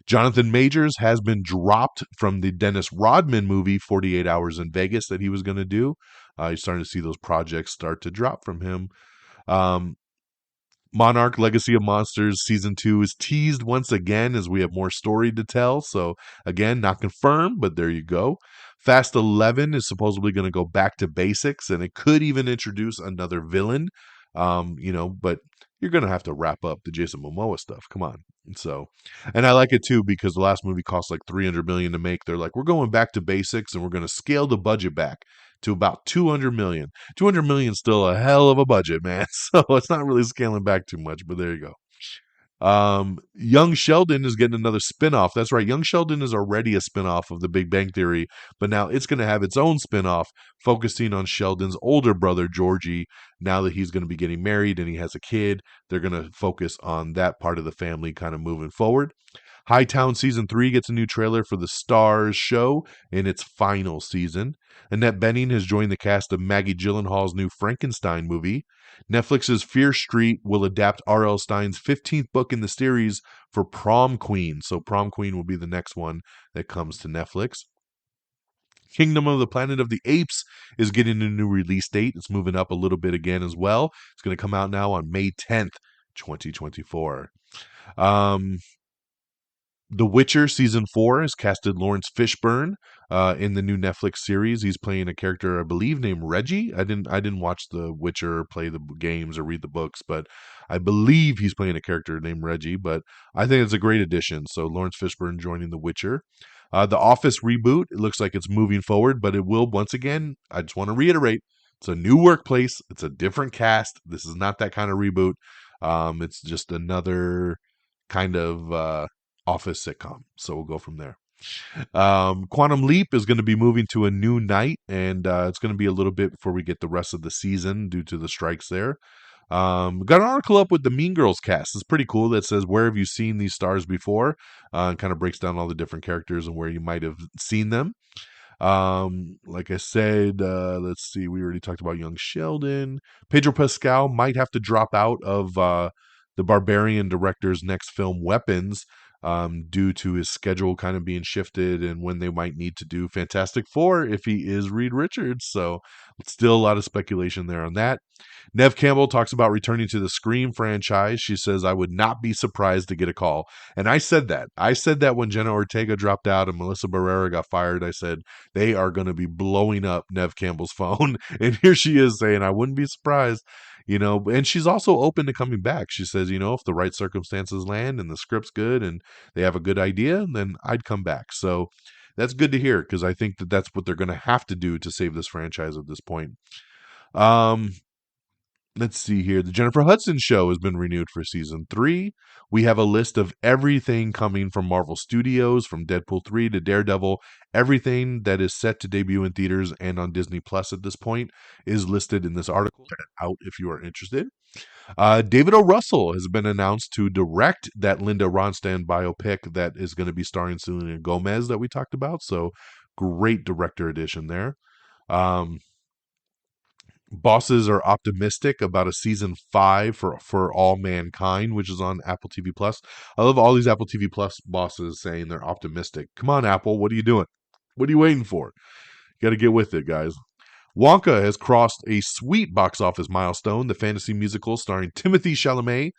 Jonathan Majors has been dropped from the Dennis Rodman movie, 48 Hours in Vegas, that he was going to do. You're starting to see those projects start to drop from him. Monarch Legacy of Monsters Season 2 is teased once again as we have more story to tell. So, again, not confirmed, but there you go. Fast 11 is supposedly going to go back to basics, and it could even introduce another villain. But you're going to have to wrap up the Jason Momoa stuff. Come on. So, and I like it too because the last movie cost like $300 million to make. They're like, we're going back to basics and we're going to scale the budget back to about $200 million. $200 million is still a hell of a budget, man. So it's not really scaling back too much, but there you go. Young Sheldon is getting another spinoff. That's right. Young Sheldon is already a spinoff of The Big Bang Theory, but now it's going to have its own spinoff focusing on Sheldon's older brother, Georgie. Now that he's going to be getting married and he has a kid, they're going to focus on that part of the family kind of moving forward. Hightown Season 3 gets a new trailer for the Stars show in its final season. Annette Bening has joined the cast of Maggie Gyllenhaal's new Frankenstein movie. Netflix's Fear Street will adapt R.L. Stein's 15th book in the series for Prom Queen. So Prom Queen will be the next one that comes to Netflix. Kingdom of the Planet of the Apes is getting a new release date. It's moving up a little bit again as well. It's going to come out now on May 10th, 2024. The Witcher Season 4 has casted Lawrence Fishburne in the new Netflix series. He's playing a character, I believe, named Reggie. I didn't watch The Witcher, play the games, or read the books, but I believe he's playing a character named Reggie. But I think it's a great addition. So Lawrence Fishburne joining The Witcher. The Office reboot, it looks like it's moving forward, but it will, once again, I just want to reiterate, it's a new workplace. It's a different cast. This is not that kind of reboot. It's just another kind of Office sitcom. So we'll go from there. Quantum Leap is going to be moving to a new night, and it's going to be a little bit before we get the rest of the season due to the strikes there. Got an article up with the Mean Girls cast. It's pretty cool that says, where have you seen these stars before? And kind of breaks down all the different characters and where you might have seen them. Like I said, let's see, we already talked about Young Sheldon. Pedro Pascal might have to drop out of the Barbarian director's next film, Weapons, due to his schedule kind of being shifted and when they might need to do Fantastic Four if he is Reed Richards. So still a lot of speculation there on that. Nev Campbell talks about returning to the Scream franchise. She says, I would not be surprised to get a call. And I said that. I said that when Jenna Ortega dropped out and Melissa Barrera got fired. I said, they are going to be blowing up Nev Campbell's phone. And here she is saying, I wouldn't be surprised. And she's also open to coming back. She says, if the right circumstances land and the script's good and they have a good idea, then I'd come back. So that's good to hear, because I think that that's what they're going to have to do to save this franchise at this point. Um, Let's see here. The Jennifer Hudson Show has been renewed for season 3. We have a list of everything coming from Marvel Studios, from Deadpool 3 to Daredevil. Everything that is set to debut in theaters and on Disney Plus at this point is listed in this article. Check it out if you are interested. David O. Russell has been announced to direct that Linda Ronstadt biopic that is going to be starring Selena Gomez that we talked about. So great director addition there. Um, Bosses are optimistic about a season 5 for All Mankind, which is on Apple TV Plus. I love all these Apple TV Plus bosses saying they're optimistic. Come on, Apple, what are you doing? What are you waiting for? You got to get with it, guys. Wonka has crossed a sweet box office milestone. The fantasy musical starring Timothée Chalamet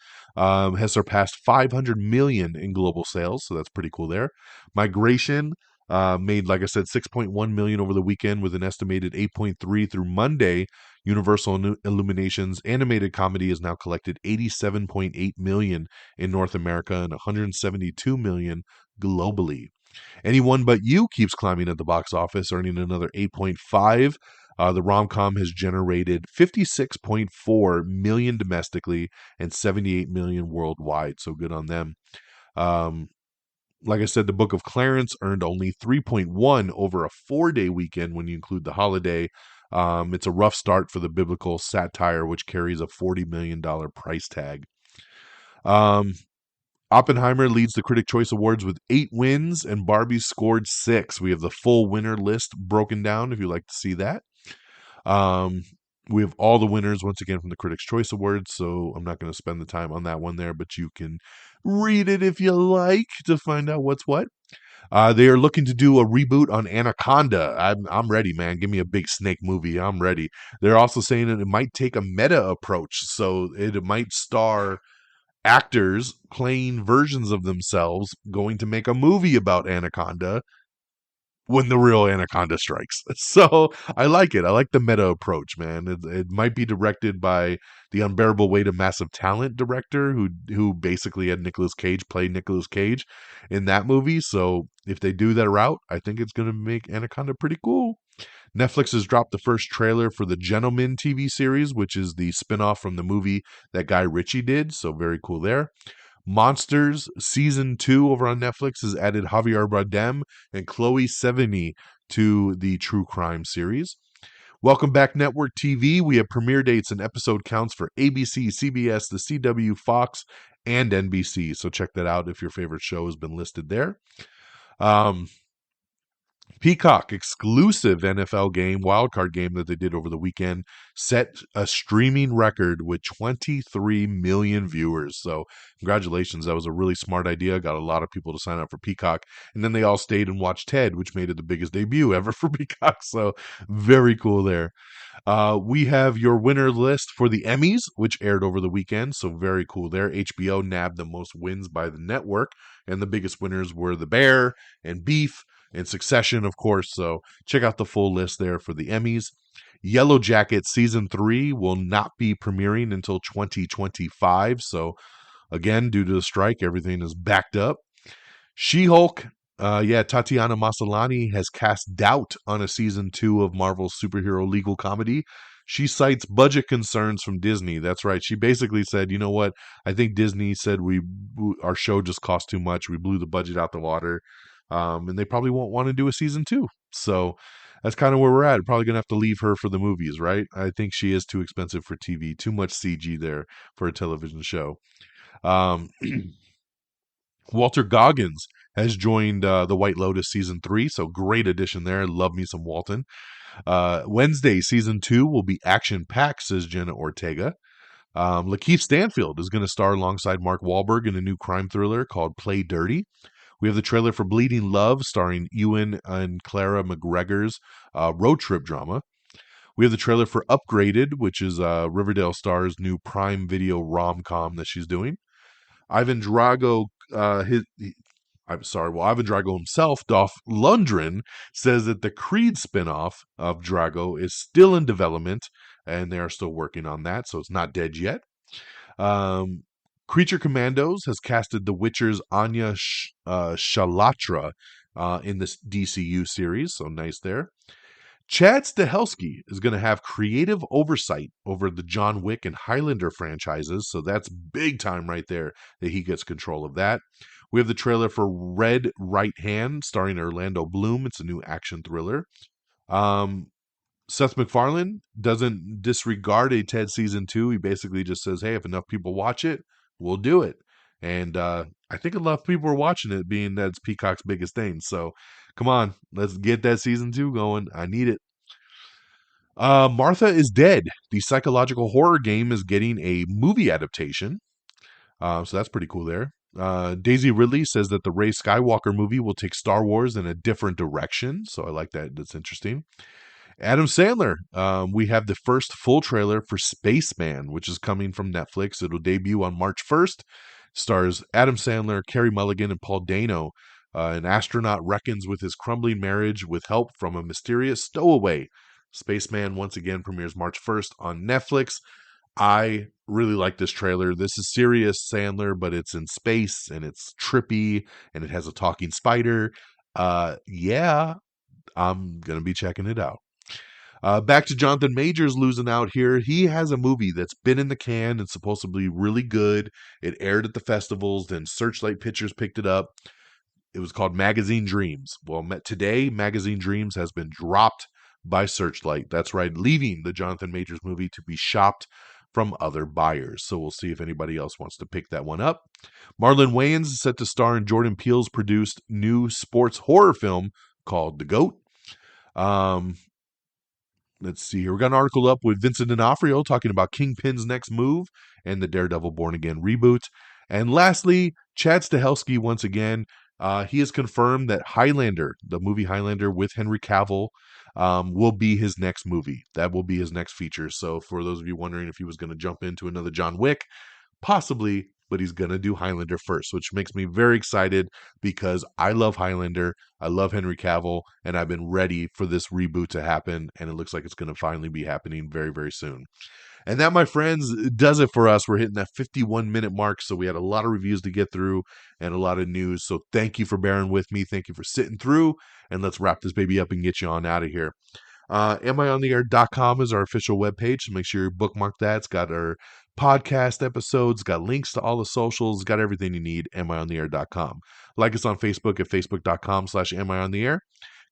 has surpassed 500 million in global sales, so that's pretty cool there. Migration made, like I said, 6.1 million over the weekend, with an estimated 8.3 through Monday. Universal Illuminations animated comedy has now collected 87.8 million in North America and 172 million globally. Anyone But You keeps climbing at the box office, earning another 8.5. The rom-com has generated 56.4 million domestically and 78 million worldwide, so good on them. Um, like I said, the Book of Clarence earned only 3.1 over a 4-day weekend when you include the holiday. It's a rough start for the biblical satire, which carries a $40 million price tag. Um, Oppenheimer leads the Critic Choice Awards with 8 wins, and Barbie scored 6. We have the full winner list broken down if you'd like to see that. Um, we have all the winners once again from the Critics' Choice Awards, so I'm not going to spend the time on that one there, but you can read it if you like to find out what's what. They are looking to do a reboot on Anaconda. I'm ready, man. Give me a big snake movie. I'm ready. They're also saying that it might take a meta approach, so it might star actors playing versions of themselves going to make a movie about Anaconda when the real Anaconda strikes. So I like it. I like the meta approach, man. It might be directed by the Unbearable Weight of Massive Talent director who basically had Nicolas Cage play Nicolas Cage in that movie. So if they do that route, I think it's going to make Anaconda pretty cool. Netflix has dropped the first trailer for the Gentleman TV series, which is the spinoff from the movie that Guy Ritchie did. So very cool there. Monsters Season 2 over on Netflix has added Javier Bardem and Chloe Sevigny to the true crime series. Welcome Back Network TV. We have premiere dates and episode counts for ABC, CBS, the CW, Fox, and NBC. So check that out if your favorite show has been listed there. Peacock exclusive NFL game, wildcard game that they did over the weekend, set a streaming record with 23 million viewers. So congratulations. That was a really smart idea. Got a lot of people to sign up for Peacock. And then they all stayed and watched Ted, which made it the biggest debut ever for Peacock. So very cool there. We have your winner list for the Emmys, which aired over the weekend. So very cool there. HBO nabbed the most wins by the network. And the biggest winners were The Bear and Beef and Succession, of course. So check out the full list there for the Emmys. Yellow Jacket Season 3 will not be premiering until 2025. So again, due to the strike, everything is backed up. She-Hulk, Tatiana Maslany has cast doubt on a season 2 of Marvel's superhero legal comedy. She cites budget concerns from Disney. That's right. She basically said, you know what? I think Disney said our show just cost too much. We blew the budget out the water. And they probably won't want to do a season 2. So that's kind of where we're at. Probably going to have to leave her for the movies, right? I think she is too expensive for TV. Too much CG there for a television show. Walter Goggins has joined the White Lotus season 3, so great addition there. Love me some Walton. Wednesday season 2 will be action packed, says Jenna Ortega. Lakeith Stanfield is going to star alongside Mark Wahlberg in a new crime thriller called Play Dirty. We have the trailer for Bleeding Love, starring Ewan and Clara McGregor's road trip drama. We have the trailer for Upgraded, which is Riverdale Star's new Prime Video rom-com that she's doing. Ivan Drago, Ivan Drago himself, Dolph Lundgren, says that the Creed spinoff of Drago is still in development and they are still working on that, so it's not dead yet. Creature Commandos has casted The Witcher's Anya Shalatra in this DCU series, so nice there. Chad Stahelski is going to have creative oversight over the John Wick and Highlander franchises, so that's big time right there that he gets control of that. We have the trailer for Red Right Hand, starring Orlando Bloom. It's a new action thriller. Seth MacFarlane doesn't disregard a Ted season 2. He basically just says, hey, if enough people watch it, we'll do it. And I think a lot of people are watching it, being that it's Peacock's biggest thing. So come on, let's get that season 2 going. I need it. Martha is Dead. The psychological horror game is getting a movie adaptation. So that's pretty cool there. Daisy Ridley says that the Rey Skywalker movie will take Star Wars in a different direction. So I like that. That's interesting. Adam Sandler. We have the first full trailer for Spaceman, which is coming from Netflix. It'll debut on March 1st. Stars Adam Sandler, Carey Mulligan, and Paul Dano. An astronaut reckons with his crumbling marriage with help from a mysterious stowaway. Spaceman once again premieres March 1st on Netflix. I really like this trailer. This is serious Sandler, but it's in space and it's trippy and it has a talking spider. Yeah, I'm going to be checking it out. Back to Jonathan Majors losing out here. He has a movie that's been in the can and supposed to be really good. It aired at the festivals, then Searchlight Pictures picked it up. It was called Magazine Dreams. Well, today, Magazine Dreams has been dropped by Searchlight. That's right, leaving the Jonathan Majors movie to be shopped from other buyers. So we'll see if anybody else wants to pick that one up. Marlon Wayans is set to star in Jordan Peele's produced new sports horror film called The GOAT. Let's see here. We got an article up with Vincent D'Onofrio talking about Kingpin's next move and the Daredevil Born Again reboot. And lastly, Chad Stahelski once again. He has confirmed that Highlander, the movie Highlander with Henry Cavill, will be his next movie. That will be his next feature. So for those of you wondering if he was going to jump into another John Wick, possibly, but he's going to do Highlander first, which makes me very excited because I love Highlander. I love Henry Cavill, and I've been ready for this reboot to happen, and it looks like it's going to finally be happening very, very soon. And that, my friends, does it for us. We're hitting that 51-minute mark, so we had a lot of reviews to get through and a lot of news. So thank you for bearing with me. Thank you for sitting through, and let's wrap this baby up and get you on out of here. amiontheair.com is our official webpage, so make sure you bookmark that. It's got our podcast episodes, got links to all the socials, got everything you need, amiontheair.com. Like us on Facebook at facebook.com/amiontheair.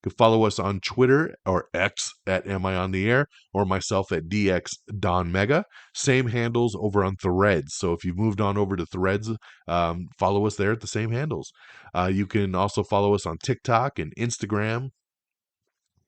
You can follow us on Twitter or X at amiontheair or myself at DXDonMega. Same handles over on Threads. So if you've moved on over to Threads, follow us there at the same handles. You can also follow us on TikTok and Instagram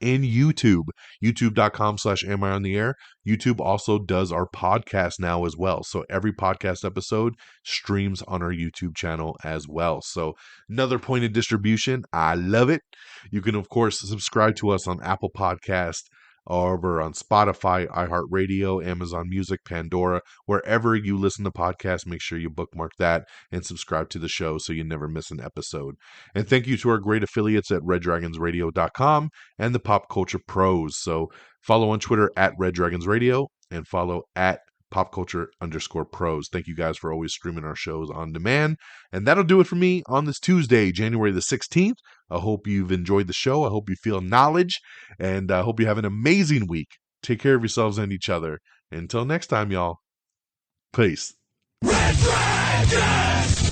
and YouTube, youtube.com/am I on the air. YouTube also does our podcast now as well. So every podcast episode streams on our YouTube channel as well. So another point of distribution. I love it. You can, of course, subscribe to us on Apple Podcast, over on Spotify, iHeartRadio, Amazon Music, Pandora, wherever you listen to podcasts. Make sure you bookmark that and subscribe to the show so you never miss an episode. And thank you to our great affiliates at reddragonsradio.com and the Pop Culture Pros. So follow on Twitter at Red Dragons Radio and follow at popculture_pros. Thank you guys for always streaming our shows on demand. And that'll do it for me on this Tuesday, January the 16th. I hope you've enjoyed the show. I hope you feel knowledge, and I hope you have an amazing week. Take care of yourselves and each other. Until next time, y'all. Peace. Red Dragon!